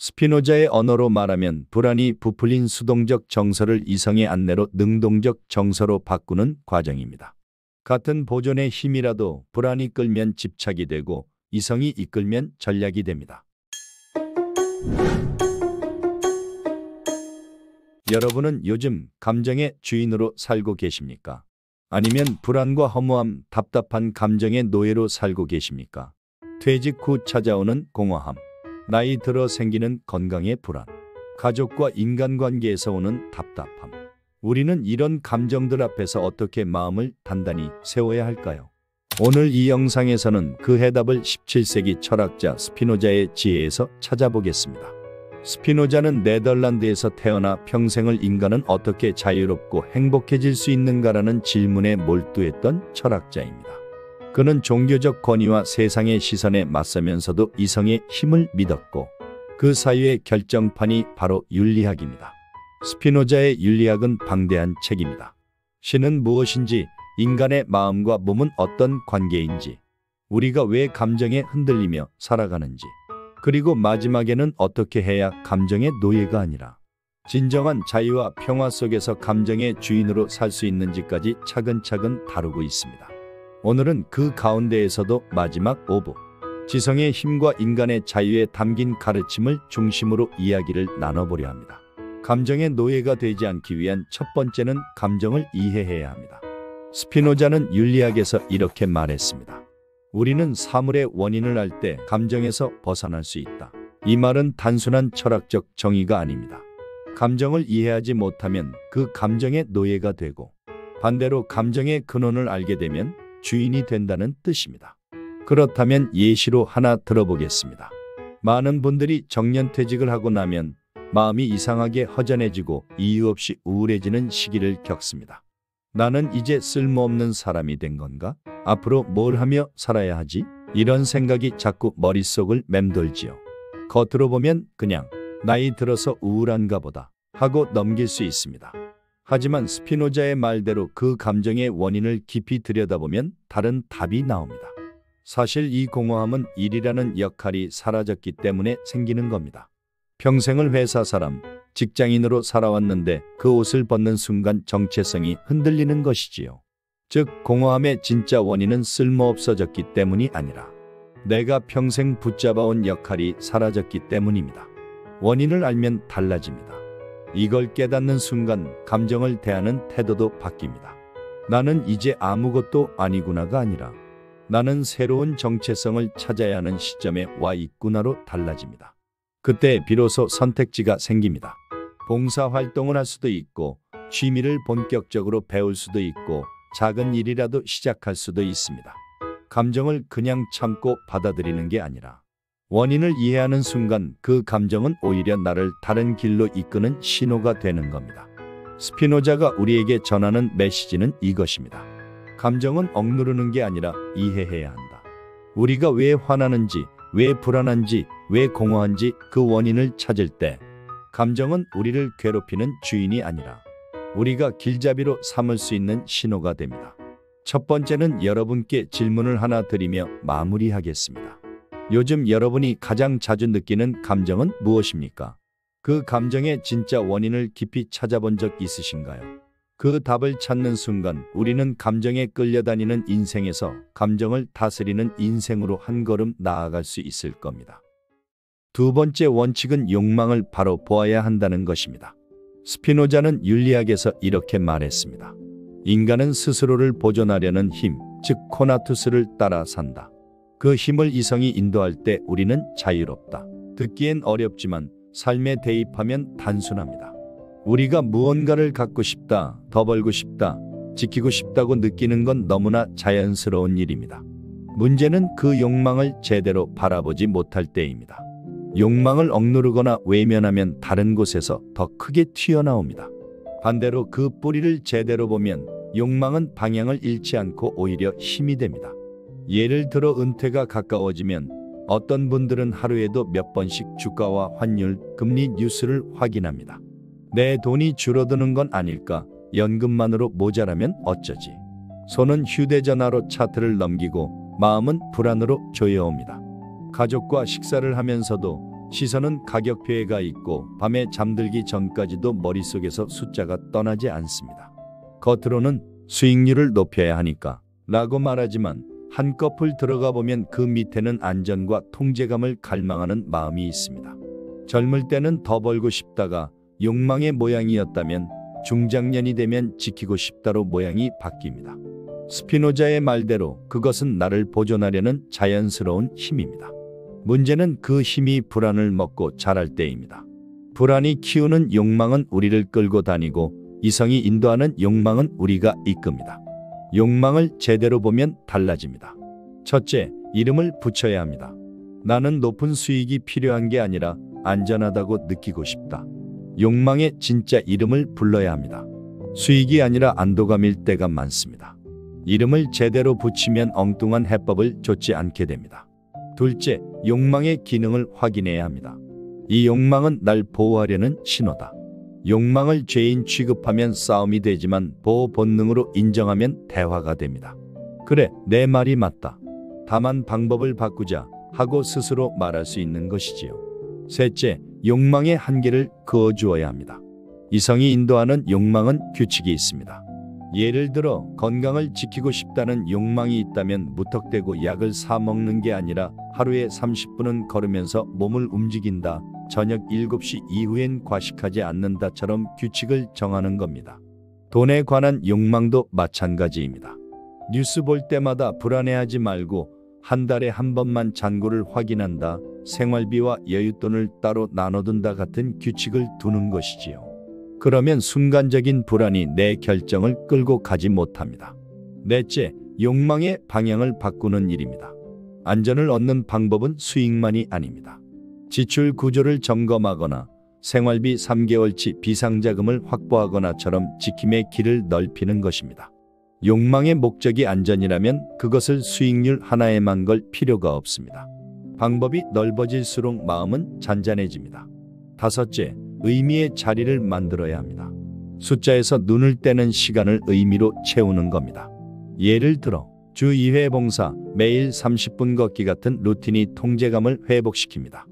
스피노자의 언어로 말하면 불안이 부풀린 수동적 정서를 이성의 안내로 능동적 정서로 바꾸는 과정입니다. 같은 보존의 힘이라도 불안이 끌면 집착이 되고 이성이 이끌면 전략이 됩니다. 여러분은 요즘 감정의 주인으로 살고 계십니까? 아니면 불안과 허무함, 답답한 감정의 노예로 살고 계십니까? 퇴직 후 찾아오는 공허함, 나이 들어 생기는 건강의 불안, 가족과 인간관계에서 오는 답답함. 우리는 이런 감정들 앞에서 어떻게 마음을 단단히 세워야 할까요? 오늘 이 영상에서는 그 해답을 17세기 철학자 스피노자의 지혜에서 찾아보겠습니다. 스피노자는 네덜란드에서 태어나 평생을 인간은 어떻게 자유롭고 행복해질 수 있는가라는 질문에 몰두했던 철학자입니다. 그는 종교적 권위와 세상의 시선에 맞서면서도 이성의 힘을 믿었고 그 사유의 결정판이 바로 윤리학입니다. 스피노자의 윤리학은 방대한 책입니다. 신은 무엇인지, 인간의 마음과 몸은 어떤 관계인지, 우리가 왜 감정에 흔들리며 살아가는지, 그리고 마지막에는 어떻게 해야 감정의 노예가 아니라 진정한 자유와 평화 속에서 감정의 주인으로 살 수 있는지까지 차근차근 다루고 있습니다. 오늘은 그 가운데에서도 마지막 5부, 지성의 힘과 인간의 자유에 담긴 가르침을 중심으로 이야기를 나눠보려 합니다. 감정의 노예가 되지 않기 위한 첫 번째는 감정을 이해해야 합니다. 스피노자는 윤리학에서 이렇게 말했습니다. 우리는 사물의 원인을 알 때 감정에서 벗어날 수 있다. 이 말은 단순한 철학적 정의가 아닙니다. 감정을 이해하지 못하면 그 감정의 노예가 되고 반대로 감정의 근원을 알게 되면 주인이 된다는 뜻입니다. 그렇다면 예시로 하나 들어보겠습니다. 많은 분들이 정년퇴직을 하고 나면 마음이 이상하게 허전해지고 이유 없이 우울해지는 시기를 겪습니다. 나는 이제 쓸모없는 사람이 된 건가? 앞으로 뭘 하며 살아야 하지? 이런 생각이 자꾸 머릿속을 맴돌지요. 겉으로 보면 그냥 나이 들어서 우울한가 보다 하고 넘길 수 있습니다. 하지만 스피노자의 말대로 그 감정의 원인을 깊이 들여다보면 다른 답이 나옵니다. 사실 이 공허함은 일이라는 역할이 사라졌기 때문에 생기는 겁니다. 평생을 회사 사람, 직장인으로 살아왔는데 그 옷을 벗는 순간 정체성이 흔들리는 것이지요. 즉 공허함의 진짜 원인은 쓸모없어졌기 때문이 아니라 내가 평생 붙잡아온 역할이 사라졌기 때문입니다. 원인을 알면 달라집니다. 이걸 깨닫는 순간 감정을 대하는 태도도 바뀝니다. 나는 이제 아무것도 아니구나가 아니라 나는 새로운 정체성을 찾아야 하는 시점에 와 있구나로 달라집니다. 그때 비로소 선택지가 생깁니다. 봉사활동을 할 수도 있고 취미를 본격적으로 배울 수도 있고 작은 일이라도 시작할 수도 있습니다. 감정을 그냥 참고 받아들이는 게 아니라 원인을 이해하는 순간 그 감정은 오히려 나를 다른 길로 이끄는 신호가 되는 겁니다. 스피노자가 우리에게 전하는 메시지는 이것입니다. 감정은 억누르는 게 아니라 이해해야 한다. 우리가 왜 화나는지, 왜 불안한지, 왜 공허한지 그 원인을 찾을 때 감정은 우리를 괴롭히는 주인이 아니라 우리가 길잡이로 삼을 수 있는 신호가 됩니다. 첫 번째는 여러분께 질문을 하나 드리며 마무리하겠습니다. 요즘 여러분이 가장 자주 느끼는 감정은 무엇입니까? 그 감정의 진짜 원인을 깊이 찾아본 적 있으신가요? 그 답을 찾는 순간 우리는 감정에 끌려다니는 인생에서 감정을 다스리는 인생으로 한 걸음 나아갈 수 있을 겁니다. 두 번째 원칙은 욕망을 바로 보아야 한다는 것입니다. 스피노자는 윤리학에서 이렇게 말했습니다. 인간은 스스로를 보존하려는 힘, 즉 코나투스를 따라 산다. 그 힘을 이성이 인도할 때 우리는 자유롭다. 듣기엔 어렵지만 삶에 대입하면 단순합니다. 우리가 무언가를 갖고 싶다, 더 벌고 싶다, 지키고 싶다고 느끼는 건 너무나 자연스러운 일입니다. 문제는 그 욕망을 제대로 바라보지 못할 때입니다. 욕망을 억누르거나 외면하면 다른 곳에서 더 크게 튀어나옵니다. 반대로 그 뿌리를 제대로 보면 욕망은 방향을 잃지 않고 오히려 힘이 됩니다. 예를 들어 은퇴가 가까워지면 어떤 분들은 하루에도 몇 번씩 주가와 환율, 금리 뉴스를 확인합니다. 내 돈이 줄어드는 건 아닐까? 연금만으로 모자라면 어쩌지? 손은 휴대전화로 차트를 넘기고 마음은 불안으로 조여옵니다. 가족과 식사를 하면서도 시선은 가격표에 가 있고 밤에 잠들기 전까지도 머릿속에서 숫자가 떠나지 않습니다. 겉으로는 수익률을 높여야 하니까 라고 말하지만 한꺼풀 들어가 보면 그 밑에는 안전과 통제감을 갈망하는 마음이 있습니다. 젊을 때는 더 벌고 싶다가 욕망의 모양이었다면 중장년이 되면 지키고 싶다로 모양이 바뀝니다. 스피노자의 말대로 그것은 나를 보존하려는 자연스러운 힘입니다. 문제는 그 힘이 불안을 먹고 자랄 때입니다. 불안이 키우는 욕망은 우리를 끌고 다니고 이성이 인도하는 욕망은 우리가 이끕니다. 욕망을 제대로 보면 달라집니다. 첫째, 이름을 붙여야 합니다. 나는 높은 수익이 필요한 게 아니라 안전하다고 느끼고 싶다. 욕망의 진짜 이름을 불러야 합니다. 수익이 아니라 안도감일 때가 많습니다. 이름을 제대로 붙이면 엉뚱한 해법을 좇지 않게 됩니다. 둘째, 욕망의 기능을 확인해야 합니다. 이 욕망은 날 보호하려는 신호다. 욕망을 죄인 취급하면 싸움이 되지만 보호 본능으로 인정하면 대화가 됩니다. 그래, 내 말이 맞다. 다만 방법을 바꾸자 하고 스스로 말할 수 있는 것이지요. 셋째, 욕망의 한계를 그어주어야 합니다. 이성이 인도하는 욕망은 규칙이 있습니다. 예를 들어 건강을 지키고 싶다는 욕망이 있다면 무턱대고 약을 사 먹는 게 아니라 하루에 30분은 걸으면서 몸을 움직인다. 저녁 7시 이후엔 과식하지 않는다처럼 규칙을 정하는 겁니다. 돈에 관한 욕망도 마찬가지입니다. 뉴스 볼 때마다 불안해하지 말고 한 달에 한 번만 잔고를 확인한다. 생활비와 여윳돈을 따로 나눠둔다 같은 규칙을 두는 것이지요. 그러면 순간적인 불안이 내 결정을 끌고 가지 못합니다. 넷째, 욕망의 방향을 바꾸는 일입니다. 안전을 얻는 방법은 수익만이 아닙니다. 지출 구조를 점검하거나 생활비 3개월치 비상자금을 확보하거나처럼 지킴의 길을 넓히는 것입니다. 욕망의 목적이 안전이라면 그것을 수익률 하나에만 걸 필요가 없습니다. 방법이 넓어질수록 마음은 잔잔해집니다. 다섯째, 의미의 자리를 만들어야 합니다. 숫자에서 눈을 떼는 시간을 의미로 채우는 겁니다. 예를 들어 주 2회 봉사, 매일 30분 걷기 같은 루틴이 통제감을 회복시킵니다.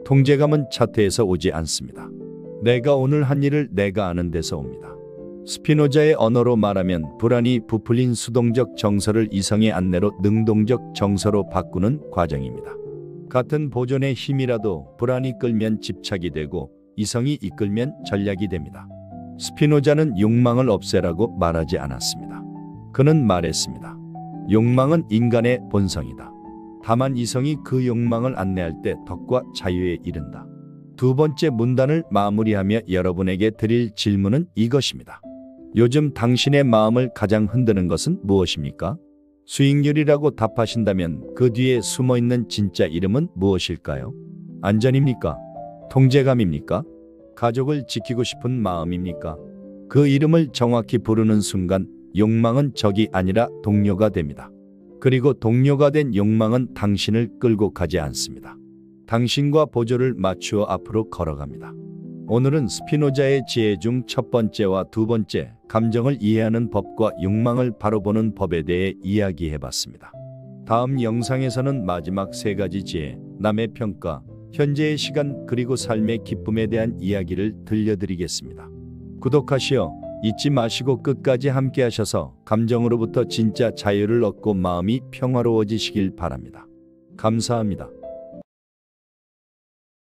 통제감은 차트에서 오지 않습니다. 내가 오늘 한 일을 내가 아는 데서 옵니다. 스피노자의 언어로 말하면 불안이 부풀린 수동적 정서를 이성의 안내로 능동적 정서로 바꾸는 과정입니다. 같은 보존의 힘이라도 불안이 끌면 집착이 되고 이성이 이끌면 전략이 됩니다. 스피노자는 욕망을 없애라고 말하지 않았습니다. 그는 말했습니다. 욕망은 인간의 본성이다. 다만 이성이 그 욕망을 안내할 때 덕과 자유에 이른다. 두 번째 문단을 마무리하며 여러분에게 드릴 질문은 이것입니다. 요즘 당신의 마음을 가장 흔드는 것은 무엇입니까? 수익률이라고 답하신다면 그 뒤에 숨어있는 진짜 이름은 무엇일까요? 안전입니까? 통제감입니까? 가족을 지키고 싶은 마음입니까? 그 이름을 정확히 부르는 순간 욕망은 적이 아니라 동료가 됩니다. 그리고 동료가 된 욕망은 당신을 끌고 가지 않습니다. 당신과 보조를 맞추어 앞으로 걸어갑니다. 오늘은 스피노자의 지혜 중 첫 번째와 두 번째, 감정을 이해하는 법과 욕망을 바로 보는 법에 대해 이야기해봤습니다. 다음 영상에서는 마지막 세 가지 지혜, 남의 평가, 현재의 시간 그리고 삶의 기쁨에 대한 이야기를 들려드리겠습니다. 구독하시어 잊지 마시고 끝까지 함께 하셔서 감정으로부터 진짜 자유를 얻고 마음이 평화로워지시길 바랍니다. 감사합니다.